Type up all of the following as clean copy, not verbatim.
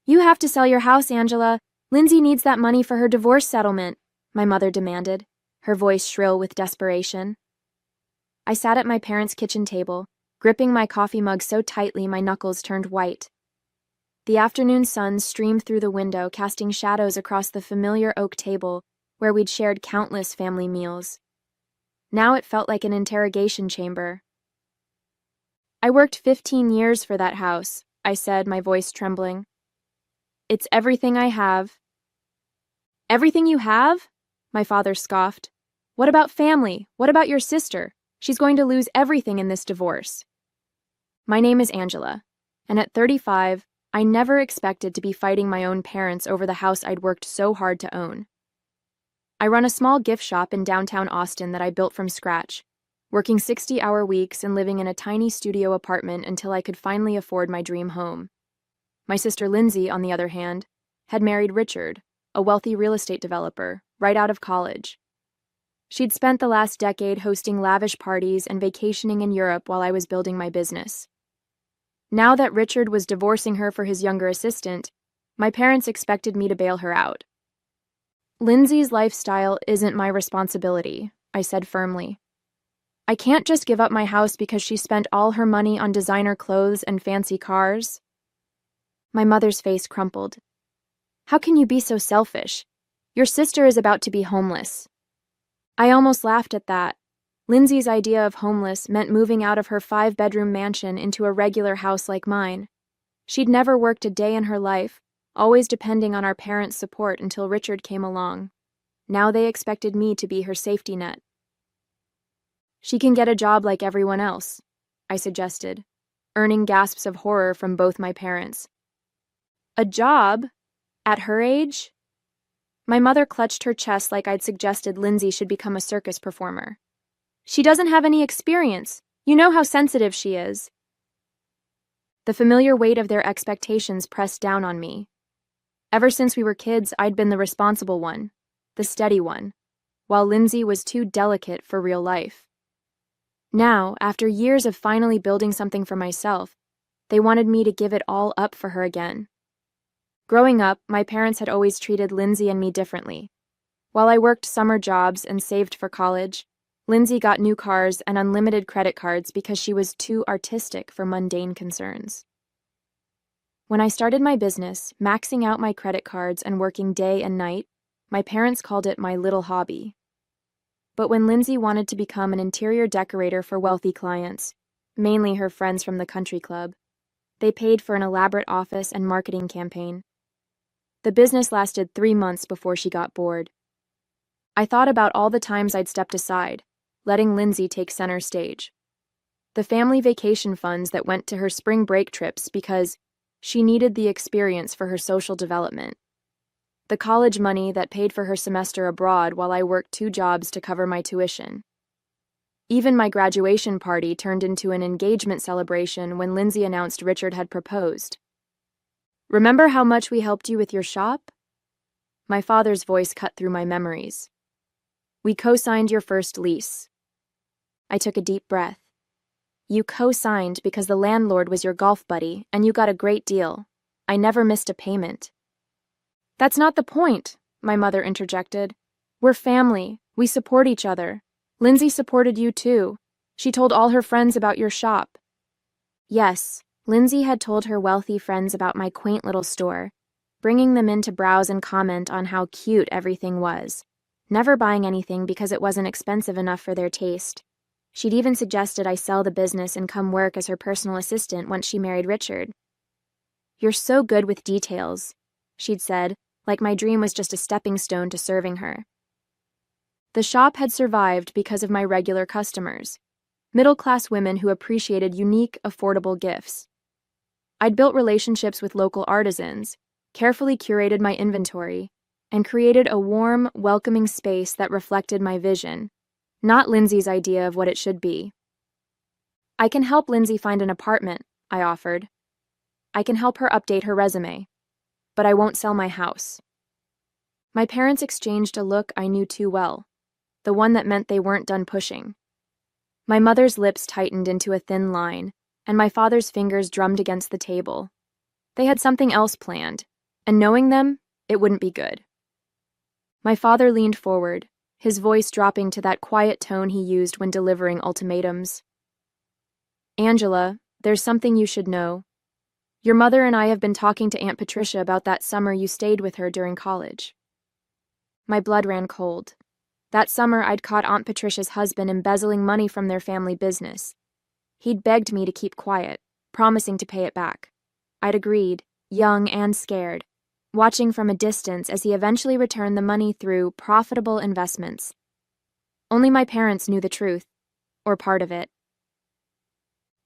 You have to sell your house, Angela. Lindsay needs that money for her divorce settlement, my mother demanded, her voice shrill with desperation. I sat at my parents' kitchen table, gripping my coffee mug so tightly my knuckles turned white. The afternoon sun streamed through the window, casting shadows across the familiar oak table where we'd shared countless family meals. Now it felt like an interrogation chamber. I worked 15 years for that house, I said, my voice trembling. It's everything I have. Everything you have? My father scoffed. What about family? What about your sister? She's going to lose everything in this divorce. My name is Angela, and at 35, I never expected to be fighting my own parents over the house I'd worked so hard to own. I run a small gift shop in downtown Austin that I built from scratch, working 60-hour weeks and living in a tiny studio apartment until I could finally afford my dream home. My sister Lindsay, on the other hand, had married Richard, a wealthy real estate developer, right out of college. She'd spent the last decade hosting lavish parties and vacationing in Europe while I was building my business. Now that Richard was divorcing her for his younger assistant, my parents expected me to bail her out. Lindsay's lifestyle isn't my responsibility, I said firmly. I can't just give up my house because she spent all her money on designer clothes and fancy cars. My mother's face crumpled. How can you be so selfish? Your sister is about to be homeless. I almost laughed at that. Lindsay's idea of homeless meant moving out of her 5-bedroom mansion into a regular house like mine. She'd never worked a day in her life, always depending on our parents' support until Richard came along. Now they expected me to be her safety net. She can get a job like everyone else, I suggested, earning gasps of horror from both my parents. A job? At her age? My mother clutched her chest like I'd suggested Lindsay should become a circus performer. She doesn't have any experience. You know how sensitive she is. The familiar weight of their expectations pressed down on me. Ever since we were kids, I'd been the responsible one, the steady one, while Lindsay was too delicate for real life. Now, after years of finally building something for myself, they wanted me to give it all up for her again. Growing up, my parents had always treated Lindsay and me differently. While I worked summer jobs and saved for college, Lindsay got new cars and unlimited credit cards because she was too artistic for mundane concerns. When I started my business, maxing out my credit cards and working day and night, my parents called it my little hobby. But when Lindsay wanted to become an interior decorator for wealthy clients, mainly her friends from the country club, they paid for an elaborate office and marketing campaign. The business lasted 3 months before she got bored. I thought about all the times I'd stepped aside, letting Lindsay take center stage. The family vacation funds that went to her spring break trips because she needed the experience for her social development. The college money that paid for her semester abroad while I worked 2 jobs to cover my tuition. Even my graduation party turned into an engagement celebration when Lindsay announced Richard had proposed. Remember how much we helped you with your shop? My father's voice cut through my memories. We co-signed your first lease. I took a deep breath. You co-signed because the landlord was your golf buddy and you got a great deal. I never missed a payment. That's not the point, my mother interjected. We're family. We support each other. Lindsay supported you too. She told all her friends about your shop. Yes, Lindsay had told her wealthy friends about my quaint little store, bringing them in to browse and comment on how cute everything was, never buying anything because it wasn't expensive enough for their taste. She'd even suggested I sell the business and come work as her personal assistant once she married Richard. You're so good with details, she'd said, like my dream was just a stepping stone to serving her. The shop had survived because of my regular customers, middle-class women who appreciated unique, affordable gifts. I'd built relationships with local artisans, carefully curated my inventory, and created a warm, welcoming space that reflected my vision, not Lindsay's idea of what it should be. I can help Lindsay find an apartment, I offered. I can help her update her resume, but I won't sell my house. My parents exchanged a look I knew too well, the one that meant they weren't done pushing. My mother's lips tightened into a thin line, and my father's fingers drummed against the table. They had something else planned, And knowing them, it wouldn't be good. My father leaned forward, his voice dropping to that quiet tone he used when delivering ultimatums. Angela, there's something you should know. Your mother and I have been talking to Aunt Patricia about that summer you stayed with her during college. My blood ran cold. That summer, I'd caught Aunt Patricia's husband embezzling money from their family business. He'd begged me to keep quiet, promising to pay it back. I'd agreed, young and scared, watching from a distance as he eventually returned the money through profitable investments. Only my parents knew the truth, or part of it.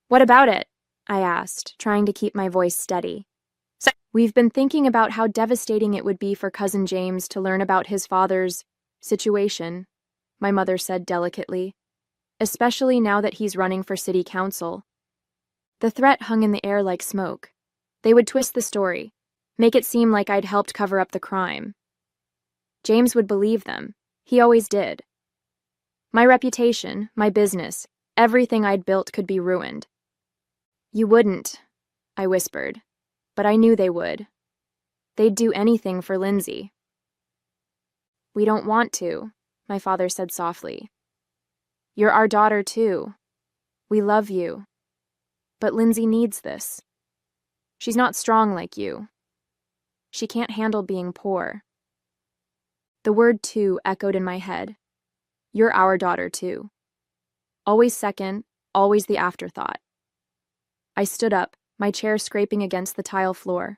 What about it? I asked, trying to keep my voice steady. We've been thinking about how devastating it would be for Cousin James to learn about his father's situation, my mother said delicately, especially now that he's running for city council. The threat hung in the air like smoke. They would twist the story, make it seem like I'd helped cover up the crime. James would believe them. He always did. My reputation, my business, everything I'd built could be ruined. You wouldn't, I whispered, but I knew they would. They'd do anything for Lindsay. We don't want to, my father said softly. You're our daughter too. We love you. But Lindsay needs this. She's not strong like you. She can't handle being poor. The word too echoed in my head. You're our daughter too. Always second, always the afterthought. I stood up, my chair scraping against the tile floor.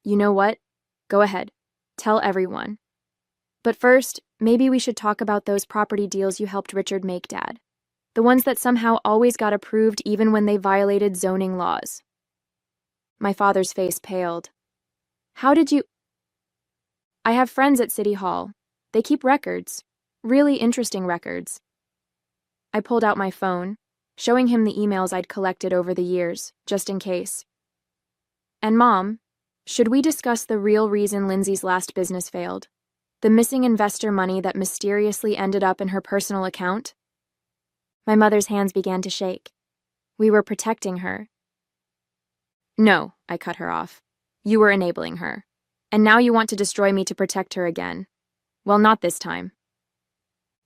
You know what? Go ahead. Tell everyone. But first, maybe we should talk about those property deals you helped Richard make, Dad. The ones that somehow always got approved even when they violated zoning laws. My father's face paled. How did you... I have friends at City Hall. They keep records. Really interesting records. I pulled out my phone, showing him the emails I'd collected over the years, just in case. And Mom, should we discuss the real reason Lindsay's last business failed? The missing investor money that mysteriously ended up in her personal account? My mother's hands began to shake. We were protecting her. No, I cut her off. You were enabling her. And now you want to destroy me to protect her again. Well, not this time.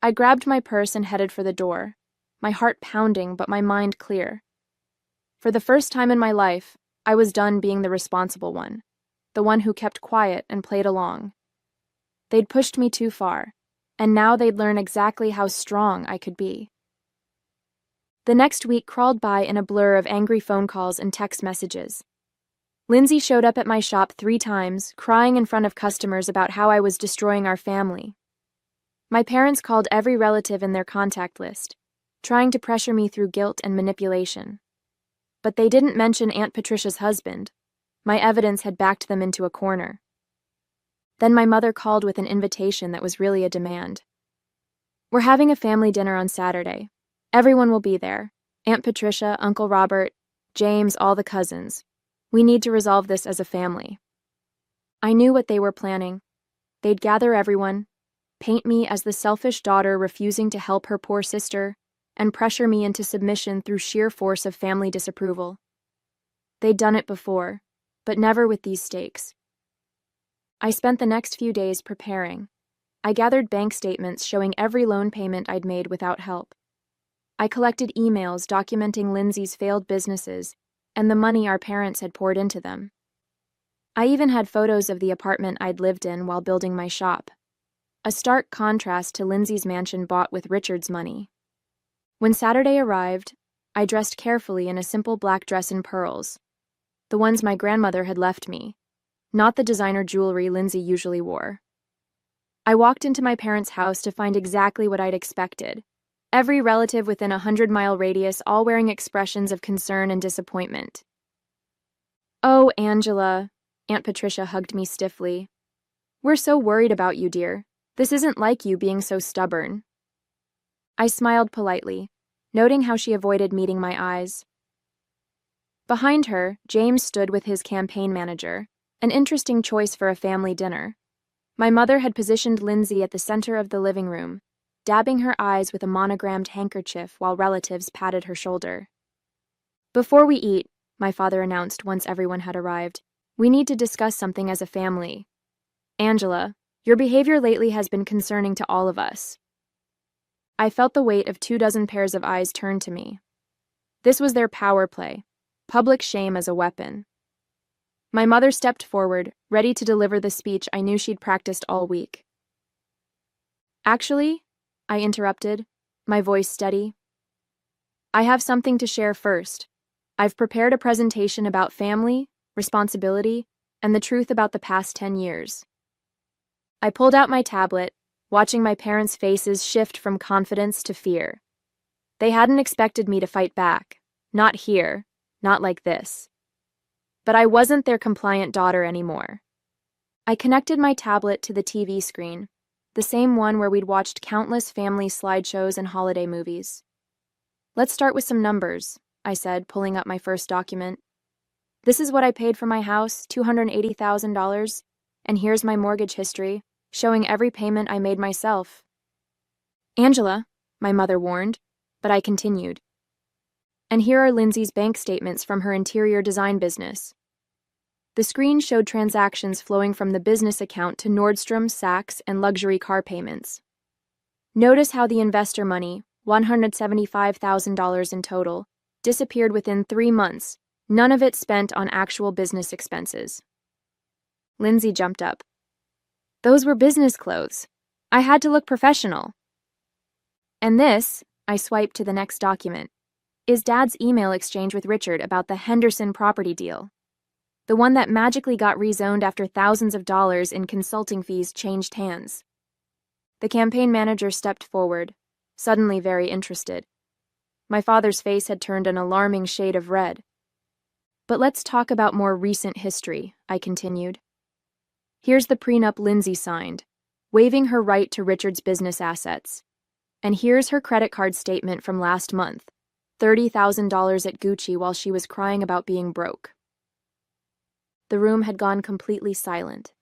I grabbed my purse and headed for the door, my heart pounding but my mind clear. For the first time in my life, I was done being the responsible one, the one who kept quiet and played along. They'd pushed me too far, and now they'd learn exactly how strong I could be. The next week crawled by in a blur of angry phone calls and text messages. Lindsay showed up at my shop 3 times, crying in front of customers about how I was destroying our family. My parents called every relative in their contact list, trying to pressure me through guilt and manipulation. But they didn't mention Aunt Patricia's husband. My evidence had backed them into a corner. Then my mother called with an invitation that was really a demand. We're having a family dinner on Saturday. Everyone will be there. Aunt Patricia, Uncle Robert, James, all the cousins. We need to resolve this as a family. I knew what they were planning. They'd gather everyone, paint me as the selfish daughter refusing to help her poor sister, and pressure me into submission through sheer force of family disapproval. They'd done it before, but never with these stakes. I spent the next few days preparing. I gathered bank statements showing every loan payment I'd made without help. I collected emails documenting Lindsay's failed businesses and the money our parents had poured into them. I even had photos of the apartment I'd lived in while building my shop, a stark contrast to Lindsay's mansion bought with Richard's money. When Saturday arrived, I dressed carefully in a simple black dress and pearls, the ones my grandmother had left me, not the designer jewelry Lindsay usually wore. I walked into my parents' house to find exactly what I'd expected. Every relative within a 100-mile radius all wearing expressions of concern and disappointment. Oh, Angela, Aunt Patricia hugged me stiffly. We're so worried about you, dear. This isn't like you being so stubborn. I smiled politely, noting how she avoided meeting my eyes. Behind her, James stood with his campaign manager, an interesting choice for a family dinner. My mother had positioned Lindsay at the center of the living room, dabbing her eyes with a monogrammed handkerchief while relatives patted her shoulder. Before we eat, my father announced once everyone had arrived, We need to discuss something as a family. Angela, your behavior lately has been concerning to all of us. I felt the weight of 24 pairs of eyes turned to me. This was their power play, public shame as a weapon. My mother stepped forward, ready to deliver the speech I knew she'd practiced all week. Actually, I interrupted, my voice steady. I have something to share first. I've prepared a presentation about family, responsibility, and the truth about the past 10 years. I pulled out my tablet, watching my parents' faces shift from confidence to fear. They hadn't expected me to fight back. Not here, not like this. But I wasn't their compliant daughter anymore. I connected my tablet to the TV screen, the same one where we'd watched countless family slideshows and holiday movies. Let's start with some numbers, I said, pulling up my first document. This is what I paid for my house, $280,000, and here's my mortgage history, showing every payment I made myself. Angela, my mother warned, but I continued. And here are Lindsay's bank statements from her interior design business. The screen showed transactions flowing from the business account to Nordstrom, Saks, and luxury car payments. Notice how the investor money, $175,000 in total, disappeared within 3 months, none of it spent on actual business expenses. Lindsay jumped up. Those were business clothes. I had to look professional. And this, I swiped to the next document, is Dad's email exchange with Richard about the Henderson property deal. The one that magically got rezoned after thousands of dollars in consulting fees changed hands. The campaign manager stepped forward, suddenly very interested. My father's face had turned an alarming shade of red. But let's talk about more recent history, I continued. Here's the prenup Lindsay signed, waiving her right to Richard's business assets. And here's her credit card statement from last month, $30,000 at Gucci while she was crying about being broke. The room had gone completely silent.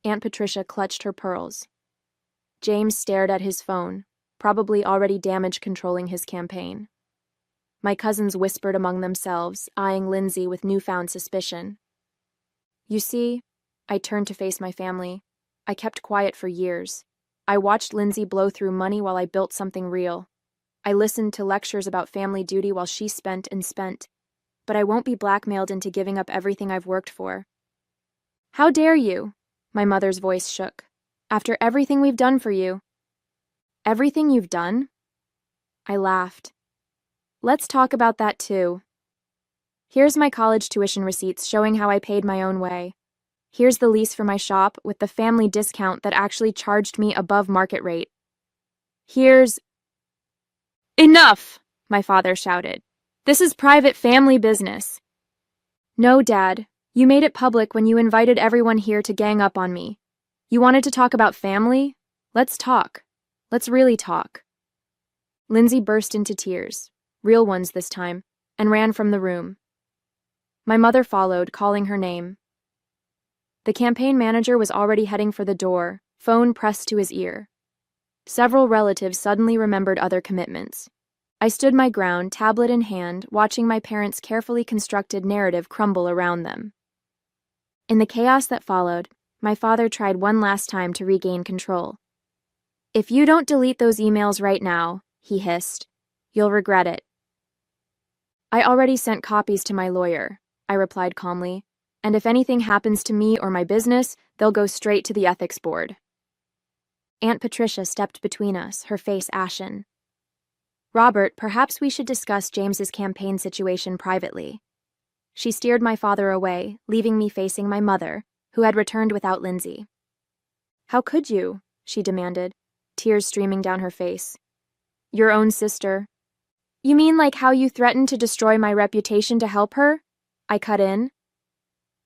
Aunt Patricia clutched her pearls. James stared at his phone, probably already damage controlling his campaign. My cousins whispered among themselves, eyeing Lindsay with newfound suspicion. You see, I turned to face my family. I kept quiet for years. I watched Lindsay blow through money while I built something real. I listened to lectures about family duty while she spent and spent. But I won't be blackmailed into giving up everything I've worked for. How dare you? My mother's voice shook. After everything we've done for you. Everything you've done? I laughed. Let's talk about that too. Here's my college tuition receipts showing how I paid my own way. Here's the lease for my shop with the family discount that actually charged me above market rate. Here's... Enough! My father shouted. This is private family business. No, Dad. You made it public when you invited everyone here to gang up on me. You wanted to talk about family? Let's talk. Let's really talk. Lindsay burst into tears, real ones this time, and ran from the room. My mother followed, calling her name. The campaign manager was already heading for the door, phone pressed to his ear. Several relatives suddenly remembered other commitments. I stood my ground, tablet in hand, watching my parents' carefully constructed narrative crumble around them. In the chaos that followed, my father tried one last time to regain control. If you don't delete those emails right now, he hissed, you'll regret it. I already sent copies to my lawyer, I replied calmly, and if anything happens to me or my business, they'll go straight to the ethics board. Aunt Patricia stepped between us, her face ashen. Robert, perhaps we should discuss James's campaign situation privately. She steered my father away, leaving me facing my mother, who had returned without Lindsay. How could you? She demanded, tears streaming down her face. Your own sister. You mean like how you threatened to destroy my reputation to help her? I cut in.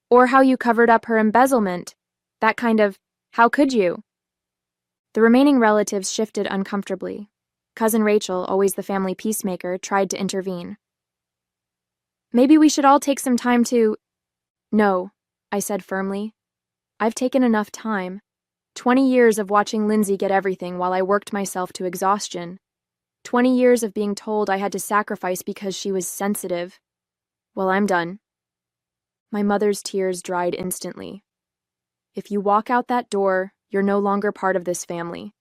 Or how you covered up her embezzlement. That kind of, how could you? The remaining relatives shifted uncomfortably. Cousin Rachel, always the family peacemaker, tried to intervene. Maybe we should all take some time to... No, I said firmly. I've taken enough time. 20 years of watching Lindsay get everything while I worked myself to exhaustion. 20 years of being told I had to sacrifice because she was sensitive. Well, I'm done. My mother's tears dried instantly. If you walk out that door, you're no longer part of this family.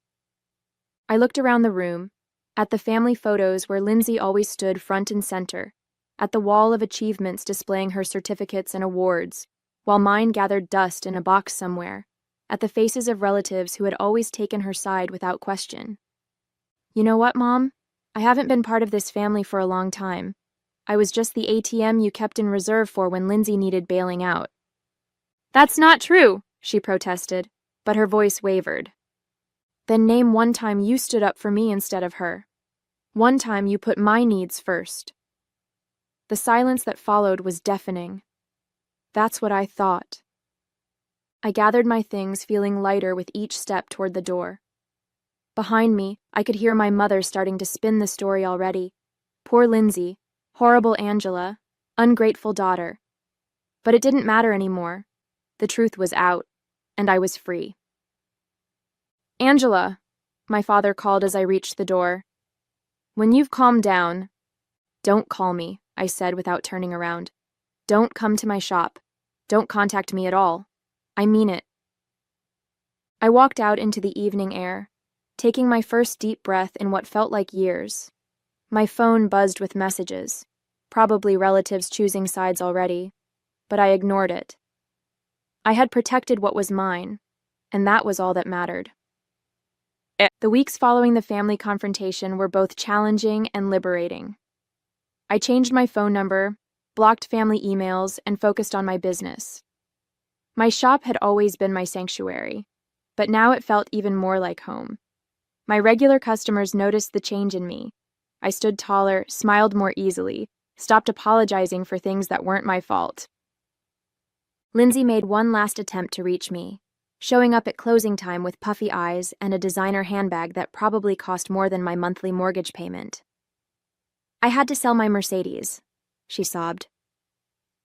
I looked around the room, at the family photos where Lindsay always stood front and center, at the wall of achievements displaying her certificates and awards, while mine gathered dust in a box somewhere, at the faces of relatives who had always taken her side without question. You know what, Mom? I haven't been part of this family for a long time. I was just the ATM you kept in reserve for when Lindsay needed bailing out. That's not true, she protested, but her voice wavered. Then name one time you stood up for me instead of her. One time you put my needs first. The silence that followed was deafening. That's what I thought. I gathered my things, feeling lighter with each step toward the door. Behind me, I could hear my mother starting to spin the story already. Poor Lindsay, horrible Angela, ungrateful daughter. But it didn't matter anymore. The truth was out, and I was free. Angela, my father called as I reached the door. When you've calmed down, don't call me, I said without turning around. Don't come to my shop. Don't contact me at all. I mean it. I walked out into the evening air, taking my first deep breath in what felt like years. My phone buzzed with messages, probably relatives choosing sides already, but I ignored it. I had protected what was mine, and that was all that mattered. The weeks following the family confrontation were both challenging and liberating. I changed my phone number, blocked family emails, and focused on my business. My shop had always been my sanctuary, but now it felt even more like home. My regular customers noticed the change in me. I stood taller, smiled more easily, stopped apologizing for things that weren't my fault. Lindsay made one last attempt to reach me, showing up at closing time with puffy eyes and a designer handbag that probably cost more than my monthly mortgage payment. I had to sell my Mercedes, she sobbed.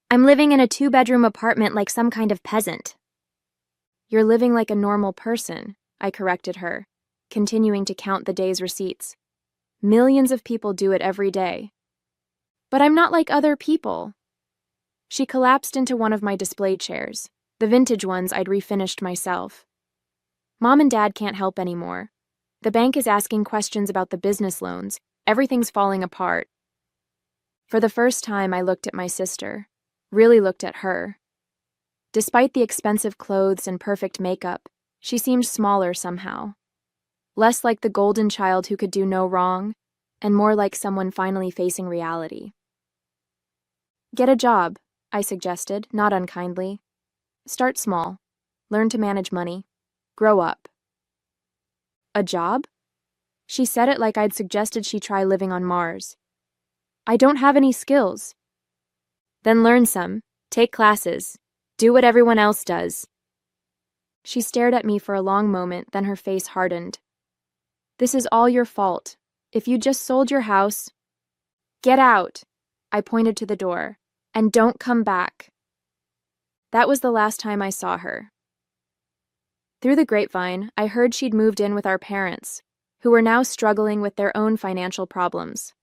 I'm living in a 2-bedroom apartment like some kind of peasant. You're living like a normal person, I corrected her, continuing to count the day's receipts. Millions of people do it every day. But I'm not like other people. She collapsed into one of my display chairs, the vintage ones I'd refinished myself. Mom and Dad can't help anymore. The bank is asking questions about the business loans. Everything's falling apart. For the first time, I looked at my sister, really looked at her. Despite the expensive clothes and perfect makeup, she seemed smaller somehow. Less like the golden child who could do no wrong, and more like someone finally facing reality. Get a job, I suggested, not unkindly. Start small. Learn to manage money. Grow up. A job? She said it like I'd suggested she try living on Mars. I don't have any skills. Then learn some. Take classes. Do what everyone else does. She stared at me for a long moment, then her face hardened. This is all your fault. If you just sold your house... Get out! I pointed to the door. And don't come back. That was the last time I saw her. Through the grapevine, I heard she'd moved in with our parents, who were now struggling with their own financial problems.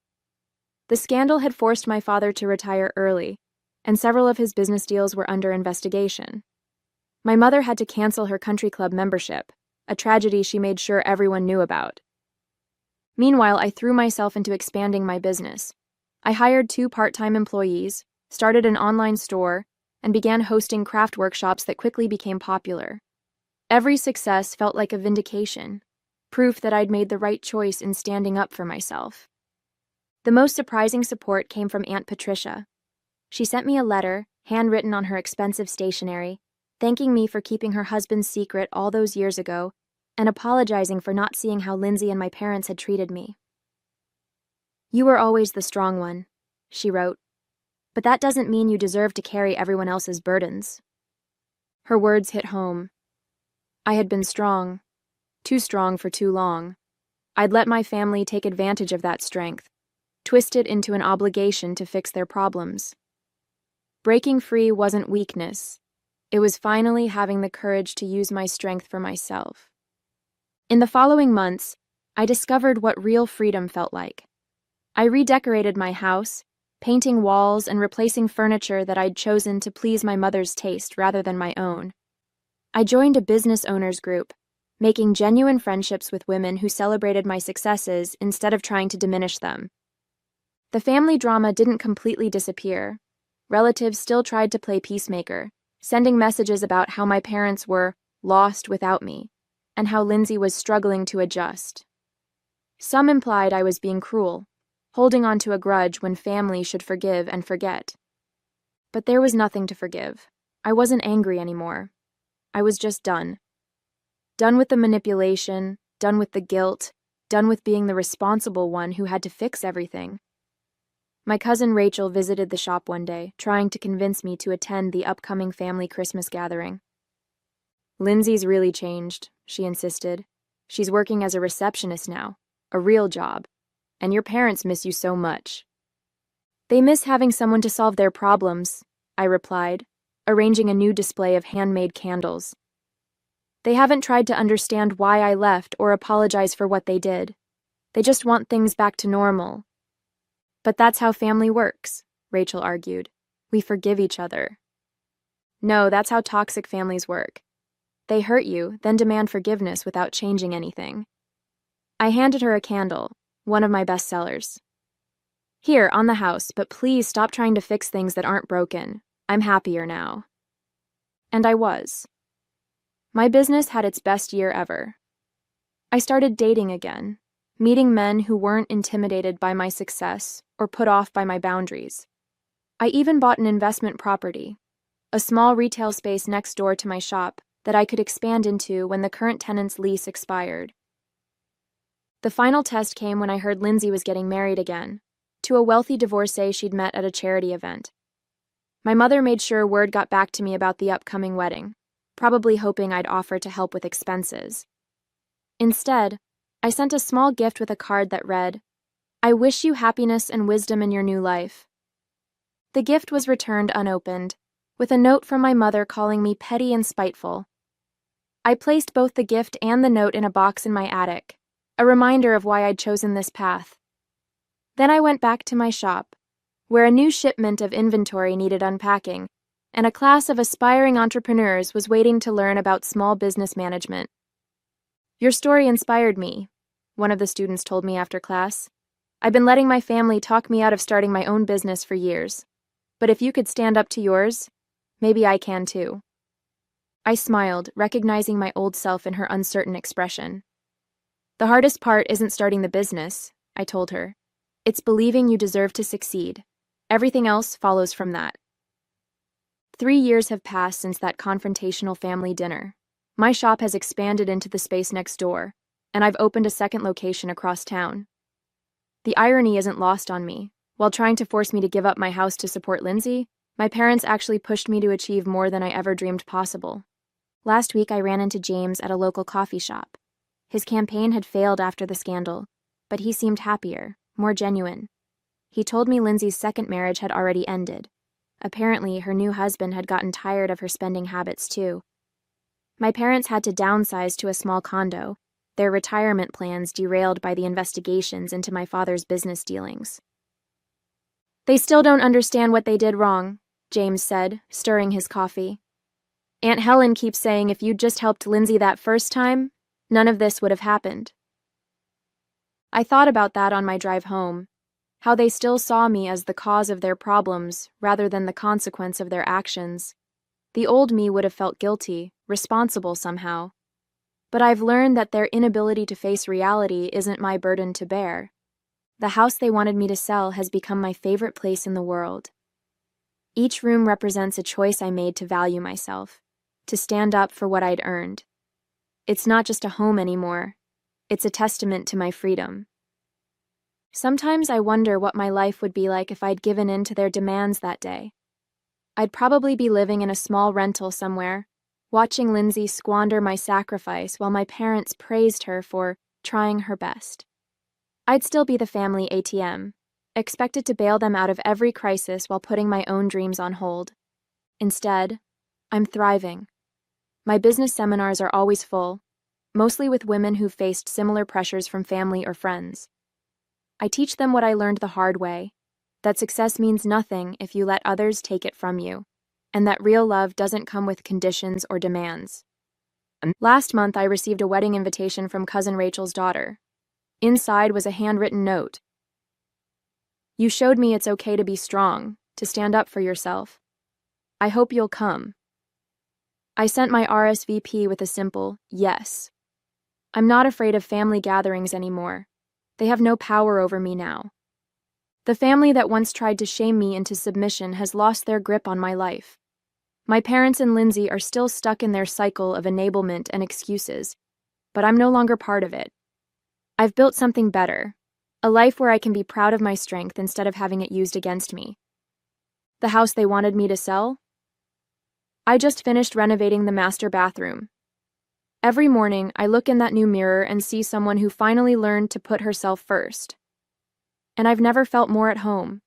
The scandal had forced my father to retire early, and several of his business deals were under investigation. My mother had to cancel her country club membership, a tragedy she made sure everyone knew about. Meanwhile, I threw myself into expanding my business. I hired 2 part-time employees, started an online store, and began hosting craft workshops that quickly became popular. Every success felt like a vindication, proof that I'd made the right choice in standing up for myself. The most surprising support came from Aunt Patricia. She sent me a letter, handwritten on her expensive stationery, thanking me for keeping her husband's secret all those years ago and apologizing for not seeing how Lindsay and my parents had treated me. You were always the strong one, she wrote, but that doesn't mean you deserve to carry everyone else's burdens. Her words hit home. I had been strong, too strong for too long. I'd let my family take advantage of that strength, twist it into an obligation to fix their problems. Breaking free wasn't weakness. It was finally having the courage to use my strength for myself. In the following months, I discovered what real freedom felt like. I redecorated my house, painting walls and replacing furniture that I'd chosen to please my mother's taste rather than my own. I joined a business owners group, making genuine friendships with women who celebrated my successes instead of trying to diminish them. The family drama didn't completely disappear. Relatives still tried to play peacemaker, sending messages about how my parents were lost without me, and how Lindsay was struggling to adjust. Some implied I was being cruel, holding on to a grudge when family should forgive and forget. But there was nothing to forgive. I wasn't angry anymore. I was just done. Done with the manipulation, done with the guilt, done with being the responsible one who had to fix everything. My cousin Rachel visited the shop one day, trying to convince me to attend the upcoming family Christmas gathering. "Lindsay's really changed," she insisted. "She's working as a receptionist now, a real job, and your parents miss you so much." "They miss having someone to solve their problems," I replied, arranging a new display of handmade candles. "They haven't tried to understand why I left or apologize for what they did. They just want things back to normal." "But that's how family works," Rachel argued. "We forgive each other." "No, that's how toxic families work. They hurt you, then demand forgiveness without changing anything." I handed her a candle, one of my best sellers. "Here, on the house, but please stop trying to fix things that aren't broken. I'm happier now." And I was. My business had its best year ever. I started dating again, meeting men who weren't intimidated by my success or put off by my boundaries. I even bought an investment property, a small retail space next door to my shop that I could expand into when the current tenant's lease expired. The final test came when I heard Lindsay was getting married again, to a wealthy divorcee she'd met at a charity event. My mother made sure word got back to me about the upcoming wedding, probably hoping I'd offer to help with expenses. Instead, I sent a small gift with a card that read, "I wish you happiness and wisdom in your new life." The gift was returned unopened, with a note from my mother calling me petty and spiteful. I placed both the gift and the note in a box in my attic, a reminder of why I'd chosen this path. Then I went back to my shop, where a new shipment of inventory needed unpacking, and a class of aspiring entrepreneurs was waiting to learn about small business management. "Your story inspired me," one of the students told me after class. "I've been letting my family talk me out of starting my own business for years. But if you could stand up to yours, maybe I can too." I smiled, recognizing my old self in her uncertain expression. "The hardest part isn't starting the business," I told her. "It's believing you deserve to succeed. Everything else follows from that." 3 years have passed since that confrontational family dinner. My shop has expanded into the space next door, and I've opened a second location across town. The irony isn't lost on me. While trying to force me to give up my house to support Lindsay, my parents actually pushed me to achieve more than I ever dreamed possible. Last week, I ran into James at a local coffee shop. His campaign had failed after the scandal, but he seemed happier, more genuine. He told me Lindsay's second marriage had already ended. Apparently, her new husband had gotten tired of her spending habits too. My parents had to downsize to a small condo, their retirement plans derailed by the investigations into my father's business dealings. "They still don't understand what they did wrong," James said, stirring his coffee. "Aunt Helen keeps saying if you'd just helped Lindsay that first time, none of this would have happened." I thought about that on my drive home, how they still saw me as the cause of their problems rather than the consequence of their actions. The old me would have felt guilty, responsible somehow. But I've learned that their inability to face reality isn't my burden to bear. The house they wanted me to sell has become my favorite place in the world. Each room represents a choice I made to value myself, to stand up for what I'd earned. It's not just a home anymore. It's a testament to my freedom. Sometimes I wonder what my life would be like if I'd given in to their demands that day. I'd probably be living in a small rental somewhere, watching Lindsay squander my sacrifice while my parents praised her for trying her best. I'd still be the family ATM, expected to bail them out of every crisis while putting my own dreams on hold. Instead, I'm thriving. My business seminars are always full, mostly with women who've faced similar pressures from family or friends. I teach them what I learned the hard way, that success means nothing if you let others take it from you, and that real love doesn't come with conditions or demands. Last month, I received a wedding invitation from Cousin Rachel's daughter. Inside was a handwritten note. You showed me it's okay to be strong, to stand up for yourself. I hope you'll come. I sent my RSVP with a simple yes. I'm not afraid of family gatherings anymore. They have no power over me now. The family that once tried to shame me into submission has lost their grip on my life. My parents and Lindsay are still stuck in their cycle of enablement and excuses, but I'm no longer part of it. I've built something better, a life where I can be proud of my strength instead of having it used against me. The house they wanted me to sell? I just finished renovating the master bathroom. Every morning, I look in that new mirror and see someone who finally learned to put herself first. And I've never felt more at home.